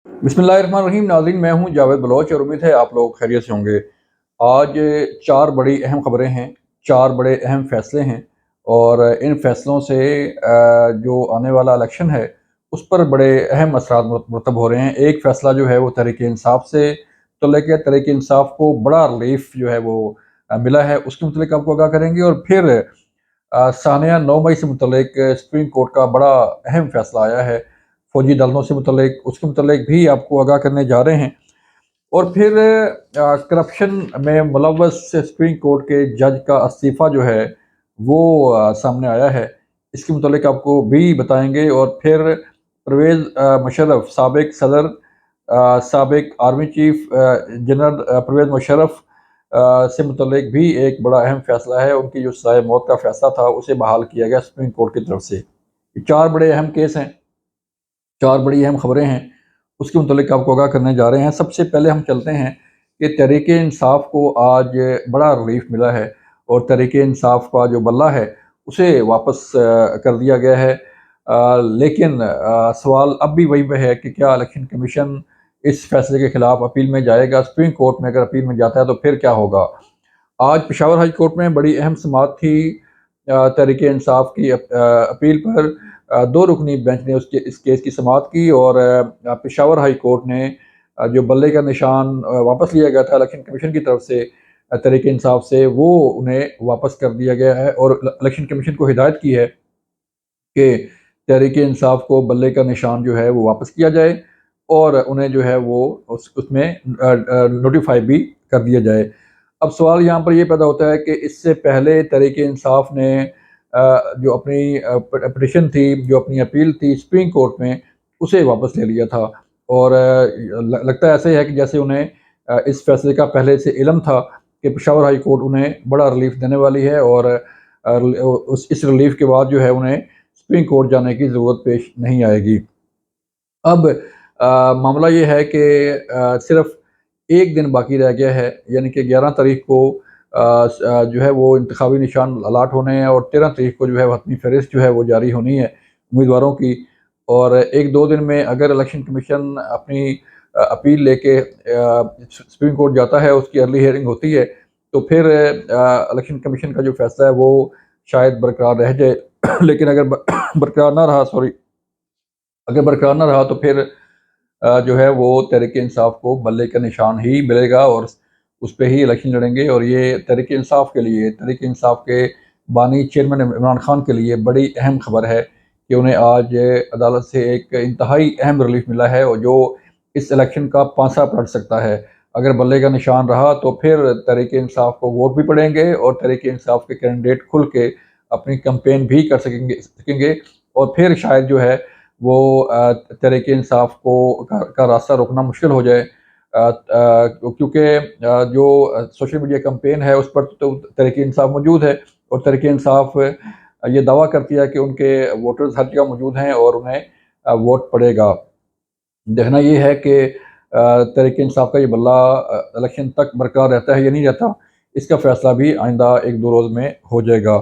बिस्मिल्लाहिर्रहमानिर्रहीम। नाज़रीन, मैं हूं जावेद बलोच और उम्मीद है आप लोग खैरियत से होंगे। आज चार बड़ी अहम खबरें हैं, चार बड़े अहम फैसले हैं और इन फैसलों से जो आने वाला इलेक्शन है उस पर बड़े अहम असरात मुरतब हो रहे हैं। एक फ़ैसला जो है वो तहरीक इंसाफ से तो लेकर तहरीक इंसाफ को बड़ा रिलीफ जो है वो मिला है, उसके मुतल्लिक आपको आगाह करेंगे। और फिर सानिया 9 मई से मुतल्लिक सुप्रीम कोर्ट का बड़ा अहम फ़ैसला आया है फ़ौजी दालनों से मुतल्लिक, उसके मुतल्लिक भी आपको आगाह करने जा रहे हैं। और फिर करप्शन में मुलव्वस सुप्रीम कोर्ट के जज का इस्तीफ़ा जो है वो सामने आया है, इसके मुतल्लिक आपको भी बताएँगे। और फिर परवेज़ मुशर्रफ साबिक़ सदर, साबिक़ army chief general Pervez Musharraf से मुतल्लिक भी एक बड़ा अहम फ़ैसला है। उनकी जो सज़ाए मौत का फ़ैसला था उसे बहाल किया गया सुप्रीम कोर्ट की तरफ से। ये 4 बड़े अहम केस हैं, 4 बड़ी अहम खबरें हैं, उसके मुतल्लिक आपको आगाह करने जा रहे हैं। सबसे पहले हम चलते हैं कि तहरीक-ए-इंसाफ को आज बड़ा रिलीफ मिला है और तहरीक-ए-इंसाफ का जो बल्ला है, उसे वापस कर दिया गया है। लेकिन सवाल अब भी वही पे है कि क्या इलेक्शन कमीशन इस फैसले के खिलाफ अपील में जाएगा? सुप्रीम कोर्ट में अगर अपील में जाता है तो फिर क्या होगा? आज पेशावर हाई कोर्ट में बड़ी अहम समाअत थी तहरीक इंसाफ की अपील पर। 2 रुकनी बेंच ने उसके इस केस की समाअत की और पेशावर हाई कोर्ट ने जो बल्ले का निशान वापस लिया गया था इलेक्शन कमीशन की तरफ से तहरीक इंसाफ से, वो उन्हें वापस कर दिया गया है और इलेक्शन कमीशन को हिदायत की है कि तहरीक इंसाफ को बल्ले का निशान जो है वो वापस किया जाए और उन्हें जो है वो उसमें नोटिफाई भी कर दिया जाए। अब सवाल यहाँ पर ये पैदा होता है कि इससे पहले तहरीक इंसाफ ने जो अपनी पिटिशन थी, जो अपनी अपील थी सुप्रीम कोर्ट में, उसे वापस ले लिया था। और लगता ऐसे है कि जैसे उन्हें इस फैसले का पहले से इल्म था कि पेशावर हाई कोर्ट उन्हें बड़ा रिलीफ देने वाली है और इस रिलीफ के बाद जो है उन्हें सुप्रीम कोर्ट जाने की ज़रूरत पेश नहीं आएगी। अब मामला ये है कि सिर्फ एक दिन बाकी रह गया है, यानी कि 11 तारीख को जो है वो इंतखाबी निशान अलाट होने हैं और 13 तारीख को जो है वो हतमी फ़हरिस्त जो है वो जारी होनी है उम्मीदवारों की। और 1-2 दिन में अगर इलेक्शन कमीशन अपनी अपील लेके सुप्रीम कोर्ट जाता है, उसकी अर्ली हियरिंग होती है, तो फिर इलेक्शन कमीशन का जो फ़ैसला है वो शायद बरकरार रह जाए। लेकिन अगर बरकरार ना रहा, सॉरी, अगर बरकरार ना रहा तो फिर जो है वो तहरीक इंसाफ को बल्ले का निशान ही मिलेगा और उस पे ही इलेक्शन लड़ेंगे। और ये तहरीक इंसाफ के लिए, तहरीक इंसाफ के बानी चेयरमैन इमरान खान के लिए बड़ी अहम खबर है कि उन्हें आज अदालत से एक इंतहाई अहम रिलीफ मिला है और जो इस इलेक्शन का पांसा पलट सकता है। अगर बल्ले का निशान रहा तो फिर तहरीक इंसाफ को वोट भी पड़ेंगे और तहरीक इंसाफ के कैंडिडेट खुल के अपनी कैंपेन भी कर सकेंगे और फिर शायद जो है वो तहरीक इंसाफ का रास्ता रोकना मुश्किल हो जाए। क्योंकि जो सोशल मीडिया कैंपेन है उस पर तो तहरीक इंसाफ मौजूद है और तहरीक इंसाफ ये दावा करती है कि उनके वोटर्स हर जगह मौजूद हैं और उन्हें वोट पड़ेगा। देखना ये है कि तहरीक इंसाफ का ये बल्ला इलेक्शन तक बरकरार रहता है या नहीं रहता, इसका फैसला भी आइंदा 1-2 रोज़ में हो जाएगा।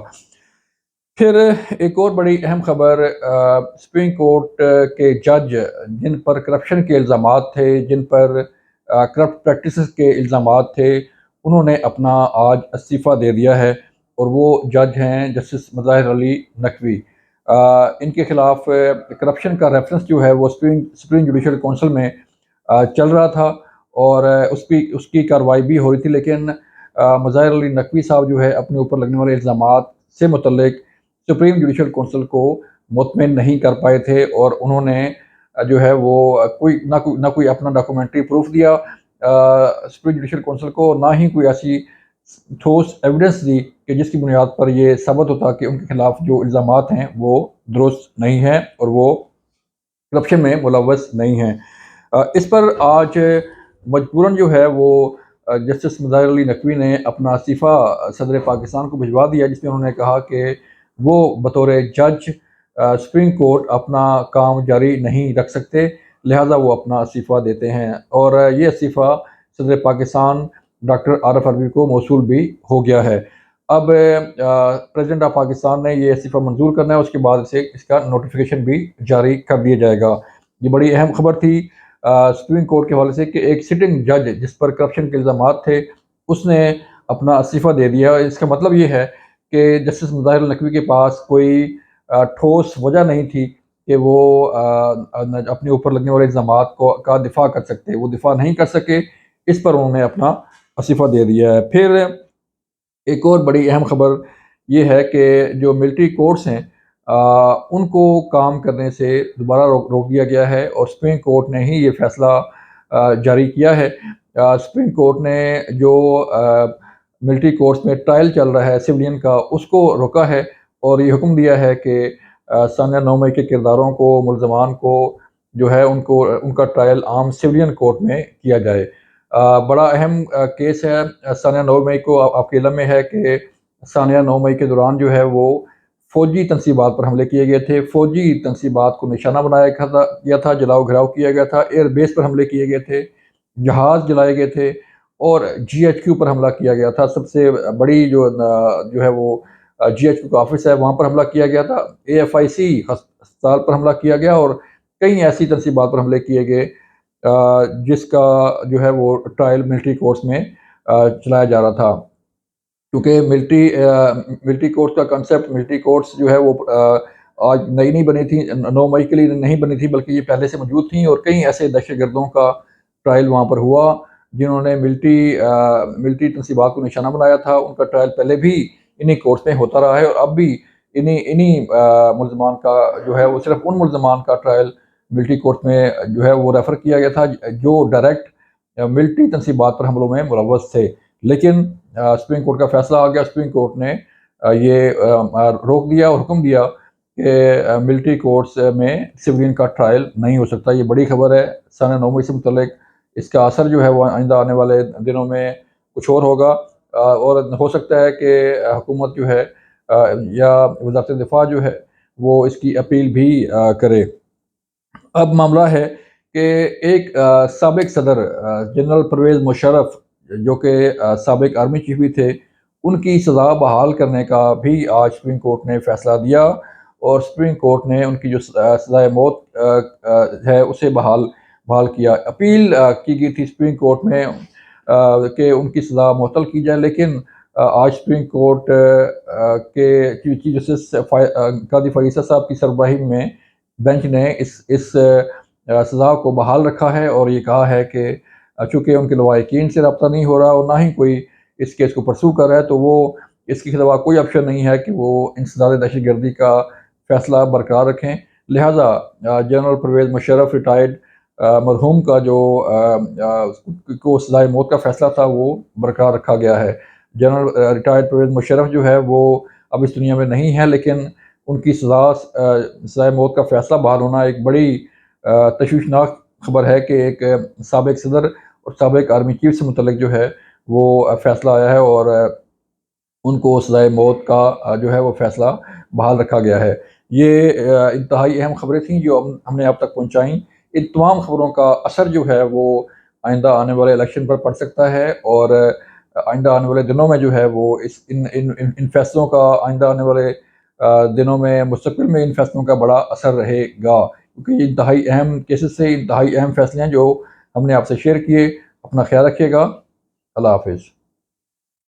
फिर एक और बड़ी अहम खबर, सुप्रीम कोर्ट के जज जिन पर करप्शन के इल्ज़ामात थे, जिन पर करप्ट प्रैक्टिसेस के इल्ज़ामात थे, उन्होंने अपना आज इस्तीफ़ा दे दिया है और वो जज हैं जस्टिस मज़ाहिर अली नकवी। इनके ख़िलाफ़ करप्शन का रेफरेंस जो है वो सुप्रीम जुडिशल काउंसिल में चल रहा था और उसकी उसकी कार्रवाई भी हो रही थी। लेकिन मज़ाहिर अली नकवी साहब जो है अपने ऊपर लगने वाले इल्ज़ामात से मुतल्लिक सुप्रीम जुडिशल काउंसिल को मुतमिन नहीं कर पाए थे और उन्होंने जो है वो कोई अपना डॉक्यूमेंट्री प्रूफ दिया सुप्रीम जुडिशल काउंसिल को, ना ही कोई ऐसी ठोस एविडेंस दी कि जिसकी बुनियाद पर ये साबित होता कि उनके खिलाफ जो इल्ज़ामात हैं वो दुरुस्त नहीं हैं और वो करप्शन में मुलव्वस नहीं हैं। इस पर आज मजबूरन जो है वो जस्टिस मज़ाहिर अली नकवी ने अपना इस्तीफ़ा सदर पाकिस्तान को भिजवा दिया, जिसमें उन्होंने कहा कि वो बतौर जज सुप्रीम कोर्ट अपना काम जारी नहीं रख सकते, लिहाजा वो अपना इस्तीफ़ा देते हैं। और ये इस्तीफ़ा सदर पाकिस्तान डॉक्टर आरिफ अलवी को मौसूल भी हो गया है। अब प्रेसिडेंट ऑफ पाकिस्तान ने ये इस्तीफ़ा मंजूर करना है, उसके बाद इसका नोटिफिकेशन भी जारी कर दिया जाएगा। ये बड़ी अहम खबर थी। سپریم کورٹ کے حوالے سے کہ ایک سٹنگ جج جس پر کرپشن کے الزامات تھے اس نے اپنا استعفیٰ دے دیا. اس کا مطلب یہ ہے کہ جسٹس مظاہر النقوی کے پاس کوئی ٹھوس وجہ نہیں تھی کہ وہ اپنے اوپر لگنے والے الزامات کا دفاع کر سکتے. وہ دفاع نہیں کر سکے، اس پر انہوں نے اپنا استعفیٰ دے دیا ہے. پھر ایک اور بڑی اہم خبر یہ ہے کہ جو ملٹری کورٹس ہیں ان کو کام کرنے سے دوبارہ روک دیا گیا ہے، اور سپریم کورٹ نے ہی یہ فیصلہ جاری کیا ہے. سپریم کورٹ نے جو ملٹری کورٹس میں ٹرائل چل رہا ہے سویلین کا، اس کو روکا ہے اور یہ حکم دیا ہے کہ ثانیہ 9 مئی کے کرداروں کو، ملزمان کو جو ہے ان کا ٹرائل عام سویلین کورٹ میں کیا جائے. بڑا اہم کیس ہے ثانیہ 9 مئی کو. آپ کے علم میں ہے کہ ثانیہ 9 مئی کے دوران جو ہے وہ فوجی تنصیبات پر حملے کیے گئے تھے. فوجی تنصیبات کو نشانہ بنایا گیا تھا، جلاؤ گھراؤ کیا گیا تھا، ایئر بیس پر حملے کیے گئے تھے، جہاز جلائے گئے تھے، اور جی ایچ کیو پر حملہ کیا گیا تھا. سب سے بڑی جو ہے وہ جی ایچ کیو کا آفس ہے، وہاں پر حملہ کیا گیا تھا. AFIC ہسپتال پر حملہ کیا گیا، اور کئی ایسی تنصیبات پر حملے کیے گئے جس کا جو ہے وہ ٹرائل ملٹری کورٹس میں چلایا جا رہا تھا. کیونکہ ملٹری کورٹس کا کنسیپٹ، ملٹری کورٹس جو ہے وہ آج نئی نہیں بنی تھی، 9 مئی کے لیے نہیں بنی تھی، بلکہ یہ پہلے سے موجود تھیں. اور کئی ایسے دہشت گردوں کا ٹرائل وہاں پر ہوا جنہوں نے ملٹری تنصیبات کو نشانہ بنایا تھا. ان کا ٹرائل پہلے بھی انہی کورٹس میں ہوتا رہا ہے، اور اب بھی انہی ملزمان کا جو ہے وہ صرف ان ملزمان کا ٹرائل ملٹری کورٹ میں جو ہے وہ ریفر کیا گیا تھا جو ڈائریکٹ ملٹری تنصیبات پر حملوں میں ملوث تھے. لیکن سپریم کورٹ کا فیصلہ آ گیا. سپریم کورٹ نے یہ روک دیا اور حکم دیا کہ ملٹری کورٹس میں سویلین کا ٹرائل نہیں ہو سکتا. یہ بڑی خبر ہے ثانیہ 9 مئی سے متعلق. اس کا اثر جو ہے وہ آئندہ آنے والے دنوں میں کچھ اور ہوگا، اور ہو سکتا ہے کہ حکومت جو ہے یا وزارت دفاع جو ہے وہ اس کی اپیل بھی کرے. اب معاملہ ہے کہ ایک سابق صدر جنرل پرویز مشرف جو کہ سابق آرمی چیف بھی تھے، ان کی سزا بحال کرنے کا بھی آج سپریم کورٹ نے فیصلہ دیا، اور سپریم کورٹ نے ان کی جو سزائے موت ہے اسے بحال کیا. اپیل کی گئی تھی سپریم کورٹ میں کہ ان کی سزا معطل کی جائے، لیکن آج سپریم کورٹ کے چیف جسٹس قاضی فیصل صاحب کی سربراہی میں بینچ نے اس سزا کو بحال رکھا ہے، اور یہ کہا ہے کہ چونکہ ان کے لواحقین سے رابطہ نہیں ہو رہا اور نہ ہی کوئی اس کیس کو پرسو کر رہا ہے، تو وہ اس کے خلاف کوئی آپشن نہیں ہے کہ وہ انسداد دہشت گردی کا فیصلہ برقرار رکھیں. لہٰذا جنرل پرویز مشرف ریٹائرڈ مرحوم کا جو کو سزائے موت کا فیصلہ تھا وہ برقرار رکھا گیا ہے. جنرل ریٹائرڈ پرویز مشرف جو ہے وہ اب اس دنیا میں نہیں ہے، لیکن ان کی سزائے موت کا فیصلہ بحال ہونا ایک بڑی تشویشناک خبر ہے کہ ایک سابق صدر اور سابق آرمی چیف سے متعلق جو ہے وہ فیصلہ آیا ہے، اور ان کو سزائے موت کا جو ہے وہ فیصلہ بحال رکھا گیا ہے. یہ انتہائی اہم خبریں تھیں جو ہم نے اب تک پہنچائیں. ان تمام خبروں کا اثر جو ہے وہ آئندہ آنے والے الیکشن پر پڑ سکتا ہے، اور آئندہ آنے والے دنوں میں جو ہے وہ ان فیصلوں کا آئندہ آنے والے دنوں میں مستقبل میں ان فیصلوں کا بڑا اثر رہے گا، کیونکہ یہ انتہائی اہم کیسز سے انتہائی اہم فیصلے ہیں جو ہم نے آپ سے شیئر کیے. اپنا خیال رکھیے گا. اللہ حافظ.